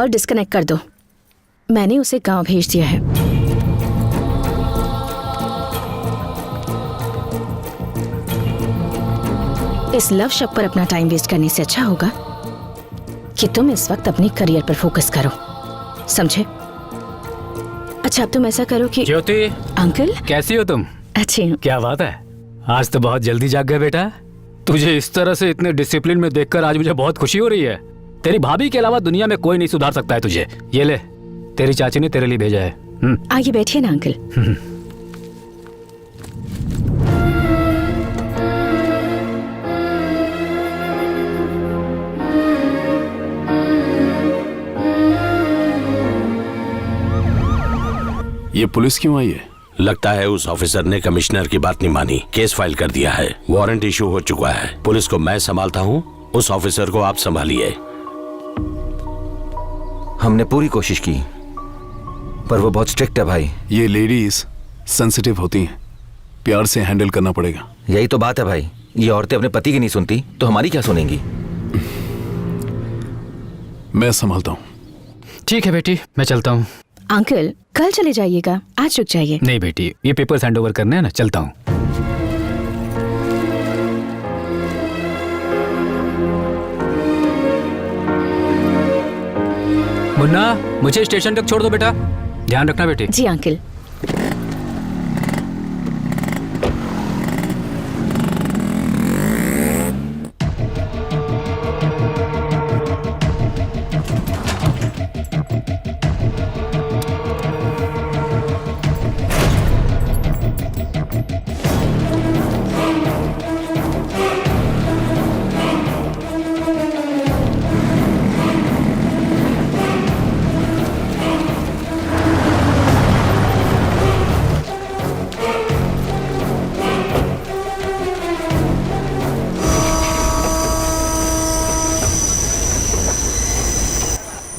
Call disconnect कर दो। मैंने उसे गांव भेज दिया है। इस लव शक पर अपना टाइम वेस्ट करने से अच्छा होगा कि तुम इस वक्त अपने करियर पर फोकस करो, समझे? अच्छा, अब तुम ऐसा करो कि ज्योति। अंकल कैसी हो तुम? अच्छी हूँ। क्या बात है, आज तो बहुत जल्दी जाग गए बेटा। तुझे इस तरह से इतने डिसिप्लिन में देखकर आज मुझे बहुत खुशी हो रही है। तेरी भाभी के अलावा दुनिया में कोई नहीं सुधार सकता है तुझे। ये ले, तेरी चाची ने तेरे लिए भेजा है। आगे बैठिए ना अंकल। ये पुलिस क्यों आई है? लगता है उस ऑफिसर ने कमिश्नर की बात नहीं मानी, केस फाइल कर दिया है, वारंट इशू हो चुका है। पुलिस को मैं संभालता हूँ, उस ऑफिसर को आप संभालिए। हमने पूरी कोशिश की पर वो बहुत स्ट्रिक्ट है भाई। ये लेडीज सेंसिटिव होती हैं, प्यार से हैंडल करना पड़ेगा। यही तो बात है भाई, ये औरतें अपने पति की नहीं सुनती तो हमारी क्या सुनेंगी? मैं संभालता हूँ। ठीक है बेटी, मैं चलता हूँ। अंकल कल चले जाइएगा, आज रुक जाइए। नहीं बेटी, ये पेपर्स हैंड ओवर करने हैं ना, चलता हूँ। मुन्ना, मुझे स्टेशन तक छोड़ दो बेटा, ध्यान रखना बेटी। जी अंकल।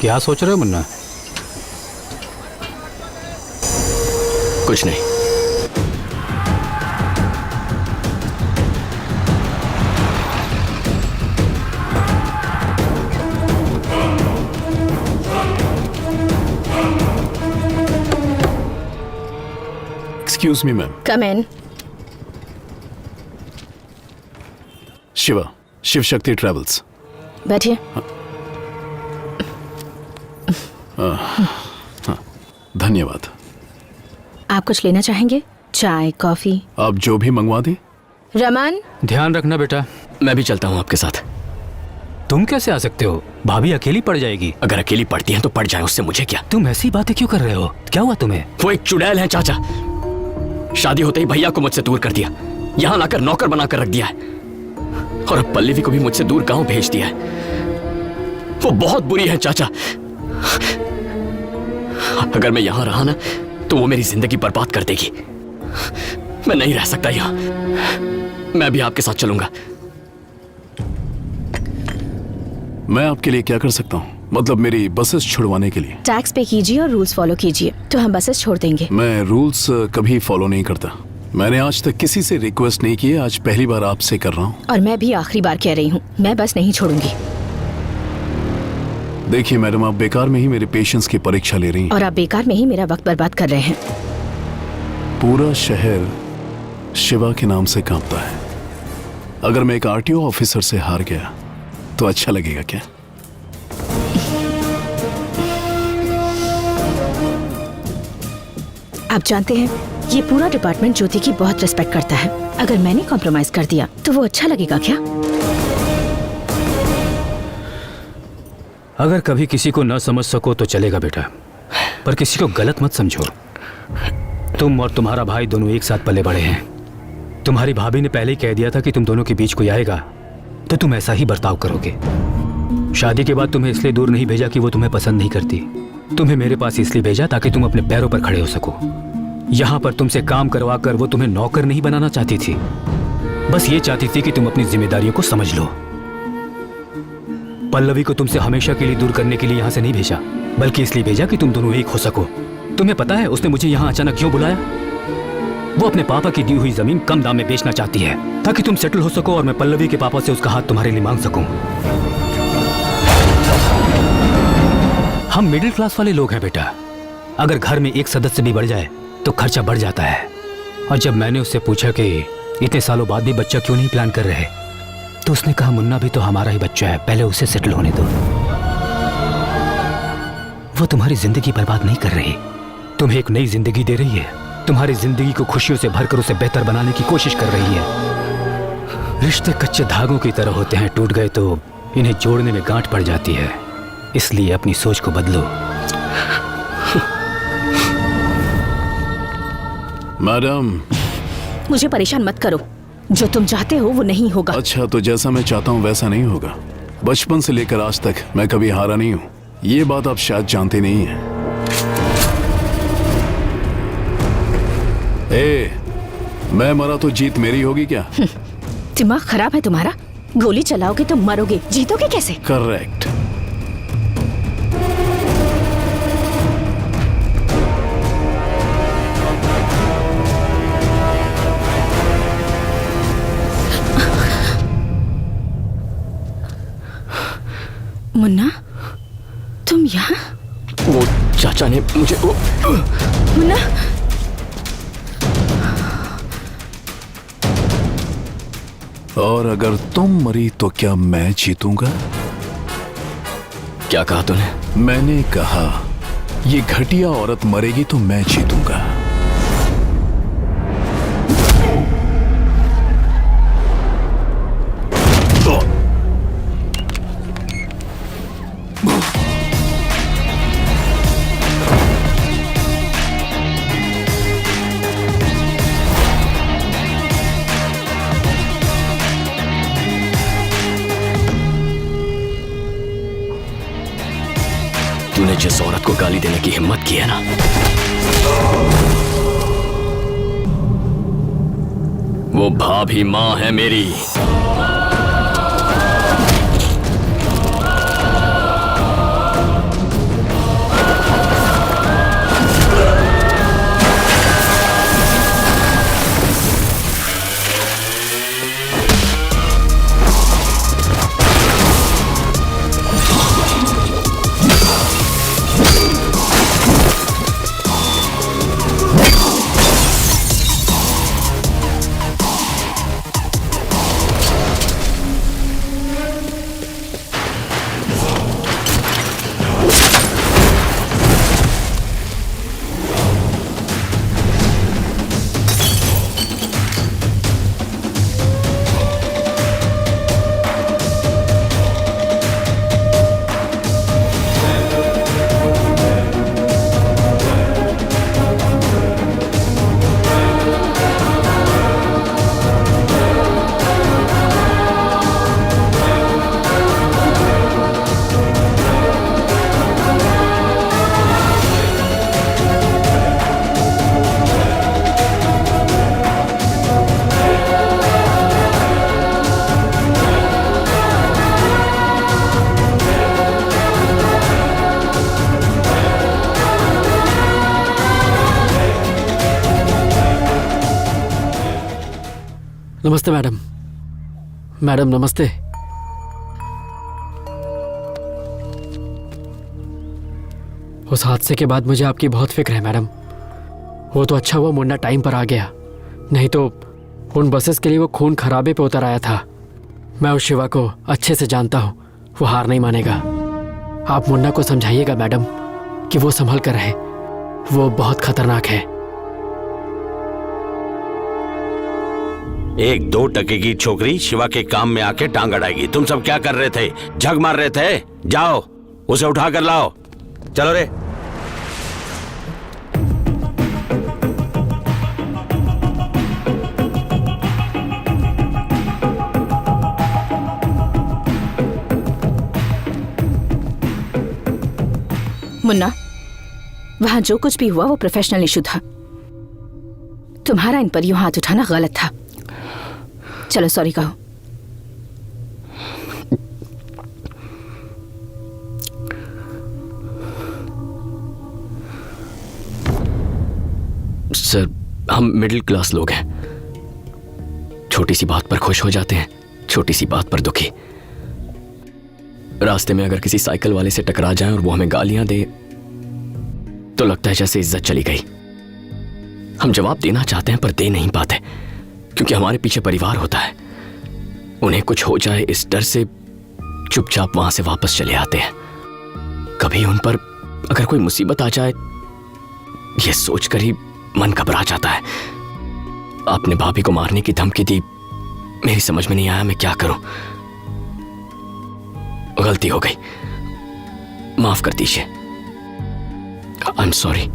क्या सोच रहे हो मुन्ना? कुछ नहीं। Excuse me ma'am. Come in. Shiva, Shiv Shakti travels. बैठिए। धन्यवाद। आप कुछ लेना चाहेंगे? चाय, कॉफी? आप जो भी मंगवा दें। रमन, ध्यान रखना बेटा। मैं भी चलता हूँ आपके साथ। तुम कैसे आ सकते हो? भाभी अकेली पड़ जाएगी। अगर अकेली पड़ती है तो पड़ जाए, उससे मुझे क्या? तुम ऐसी बातें क्यों कर रहे हो? क्या हुआ तुम्हें? वो एक चुड़ैल है चाचा। शादी होते ही भैया को मुझसे दूर कर दिया, यहाँ लाकर नौकर बनाकर रख दिया है, और अब पल्लवी को भी मुझसे दूर गांव भेज दिया है। वो बहुत बुरी है चाचा। अगर मैं यहां रहा ना तो वो मेरी जिंदगी बर्बाद कर देगी। मैं नहीं रह सकता यहां। मैं भी आपके साथ चलूंगा। मैं आपके लिए क्या कर सकता हूँ? मतलब मेरी बसेस छुड़वाने के लिए? टैक्स पे कीजिए और रूल्स फॉलो कीजिए तो हम बसेस छोड़ देंगे। मैं रूल्स कभी फॉलो नहीं करता। मैंने आज तक किसी से रिक्वेस्ट नहीं की है, आज पहली बार आपसे कर रहा हूँ। और मैं भी आखिरी बार कह रही हूँ, मैं बस नहीं छोड़ूंगी। देखिए मैडम, आप बेकार में ही मेरे पेशेंस की परीक्षा ले रही हैं। और आप बेकार में ही मेरा वक्त बर्बाद कर रहे हैं। पूरा शहर शिवा के नाम से कांपता है। अगर मैं एक आरटीओ ऑफिसर से हार गया तो अच्छा लगेगा क्या? आप जानते हैं, ये पूरा डिपार्टमेंट ज्योति की बहुत रिस्पेक्ट करता है। अगर मैंने कॉम्प्रोमाइज कर दिया तो वो अच्छा लगेगा क्या? अगर कभी किसी को न समझ सको तो चलेगा बेटा, पर किसी को गलत मत समझो। तुम और तुम्हारा भाई दोनों एक साथ पले बड़े हैं। तुम्हारी भाभी ने पहले ही कह दिया था कि तुम दोनों के बीच कोई आएगा तो तुम ऐसा ही बर्ताव करोगे। शादी के बाद तुम्हें इसलिए दूर नहीं भेजा कि वो तुम्हें पसंद नहीं करती। तुम्हें मेरे पास इसलिए भेजा ताकि तुम अपने पैरों पर खड़े हो सको। यहाँ पर तुमसे काम करवा कर वो तुम्हें नौकर नहीं बनाना चाहती थी, बस ये चाहती थी कि तुम अपनी जिम्मेदारियों को समझ लो। पल्लवी को तुमसे हमेशा के लिए दूर करने के लिए यहाँ से नहीं भेजा, बल्कि इसलिए भेजा कि तुम दोनों एक हो सको। तुम्हें पता है उसने मुझे यहाँ अचानक क्यों बुलाया? वो अपने पापा की दी हुई जमीन कम दाम में बेचना चाहती है ताकि तुम सेटल हो सको और मैं पल्लवी के पापा से उसका हाथ तुम्हारे लिए मांग सकूं। हम मिडिल क्लास वाले लोग हैं बेटा। अगर घर में एक सदस्य भी बढ़ जाए तो खर्चा बढ़ जाता है। और जब मैंने उससे पूछा कि इतने सालों बाद भी बच्चा क्यों नहीं प्लान कर रहे, तो उसने कहा मुन्ना भी तो हमारा ही बच्चा है, पहले उसे सेटल होने दो। वो तुम्हारी जिंदगी बर्बाद नहीं कर रही, तुम्हें एक नई जिंदगी दे रही है। तुम्हारी जिंदगी को खुशियों से भरकर उसे बेहतर बनाने की कोशिश कर रही है। रिश्ते कच्चे धागों की तरह होते हैं, टूट गए तो इन्हें जोड़ने में गांठ पड़ जाती है। इसलिए अपनी सोच को बदलो। मैडम, मुझे परेशान मत करो। जो तुम चाहते हो वो नहीं होगा। अच्छा, तो जैसा मैं चाहता हूँ वैसा नहीं होगा। बचपन से लेकर आज तक मैं कभी हारा नहीं हूँ। ये बात आप शायद जानते नहीं हैं। मैं मरा तो जीत मेरी होगी क्या? दिमाग खराब है तुम्हारा? गोली चलाओगे तो मरोगे, जीतोगे कैसे? करेक्ट। मुन्ना, तुम यहाँ? वो चाचा ने मुझे मुन्ना, और अगर तुम मरी तो क्या मैं जीतूंगा? क्या कहा तूने? मैंने कहा ये घटिया औरत मरेगी तो मैं जीतूंगा। तूने जिस औरत को गाली देने की हिम्मत की है ना, वो भाभी मां है मेरी। नमस्ते मैडम। मैडम नमस्ते। उस हादसे के बाद मुझे आपकी बहुत फिक्र है मैडम। वो तो अच्छा हुआ मुन्ना टाइम पर आ गया, नहीं तो उन बसेस के लिए वो खून खराबे पे उतर आया था। मैं उस शिवा को अच्छे से जानता हूँ, वो हार नहीं मानेगा। आप मुन्ना को समझाइएगा मैडम कि वो संभल कर रहे, वो बहुत खतरनाक है। 1-2 की छोकरी शिवा के काम में आके टांग अड़ाएगी। तुम सब क्या कर रहे थे? झग मार रहे थे? जाओ उसे उठा कर लाओ। चलो रे। मुन्ना, वहां जो कुछ भी हुआ वो प्रोफेशनल इशू था। तुम्हारा इन पर यूं हाथ उठाना गलत था। चलो सॉरी कहो। सर, हम मिडिल क्लास लोग हैं। छोटी सी बात पर खुश हो जाते हैं, छोटी सी बात पर दुखी। रास्ते में अगर किसी साइकिल वाले से टकरा जाए और वो हमें गालियां दे तो लगता है जैसे इज्जत चली गई। हम जवाब देना चाहते हैं पर दे नहीं पाते क्योंकि हमारे पीछे परिवार होता है। उन्हें कुछ हो जाए इस डर से चुपचाप वहां से वापस चले आते हैं। कभी उन पर अगर कोई मुसीबत आ जाए यह सोचकर ही मन घबरा जाता है। आपने भाभी को मारने की धमकी दी, मेरी समझ में नहीं आया मैं क्या करूं। गलती हो गई, माफ कर दीजिए। I am sorry.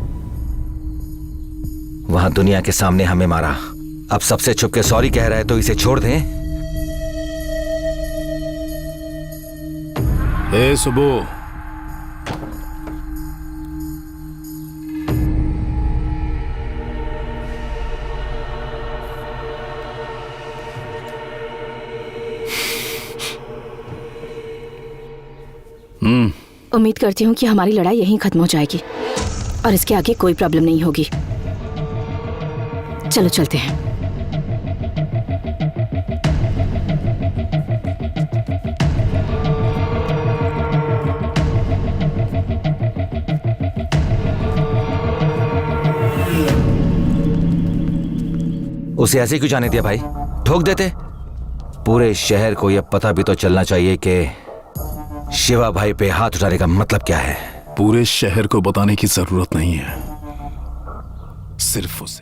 वहां दुनिया के सामने हमें मारा, अब सबसे छुप के सॉरी कह रहा है तो इसे छोड़ दें। ए सुबो, उम्मीद करती हूँ कि हमारी लड़ाई यहीं खत्म हो जाएगी और इसके आगे कोई प्रॉब्लम नहीं होगी। चलो चलते हैं। उसे ऐसे क्यों जाने दिया भाई? ठोक देते। पूरे शहर को यह पता भी तो चलना चाहिए कि शिवा भाई पे हाथ उठाने का मतलब क्या है। पूरे शहर को बताने की जरूरत नहीं है, सिर्फ उसे।